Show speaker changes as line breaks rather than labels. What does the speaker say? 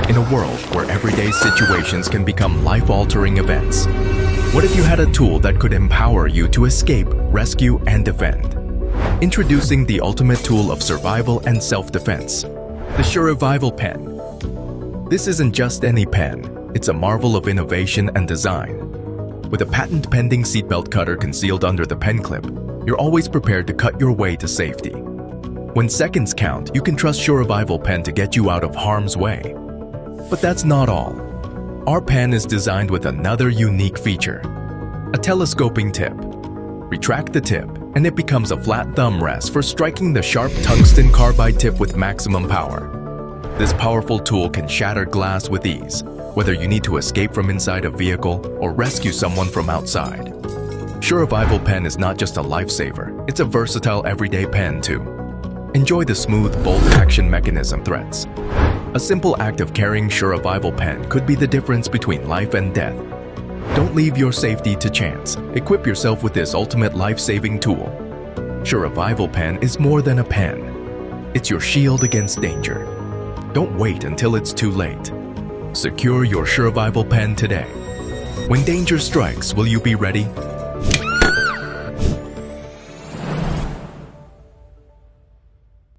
In a world where everyday situations can become life-altering events, what if you had a tool that could empower you to escape, rescue, and defend? Introducing the ultimate tool of survival and self-defense, the Surevival pen. This isn't just any pen, it's a marvel of innovation and design. With a patent-pending seatbelt cutter concealed under the pen clip, you're always prepared to cut your way to safety. When seconds count, you can trust Surevival pen to get you out of harm's way. But that's not all. Our pen is designed with another unique feature, a telescoping tip. Retract the tip, and it becomes a flat thumb rest for striking the sharp tungsten carbide tip with maximum power. This powerful tool can shatter glass with ease, whether you need to escape from inside a vehicle or rescue someone from outside. Surevival pen is not just a lifesaver, it's a versatile everyday pen too. Enjoy the smooth, bolt action mechanism threads. A simple act of carrying Surevival pen could be the difference between life and death. Don't leave your safety to chance. Equip yourself with this ultimate life-saving tool. Surevival pen is more than a pen. It's your shield against danger. Don't wait until it's too late. Secure your Surevival pen today. When danger strikes, will you be ready?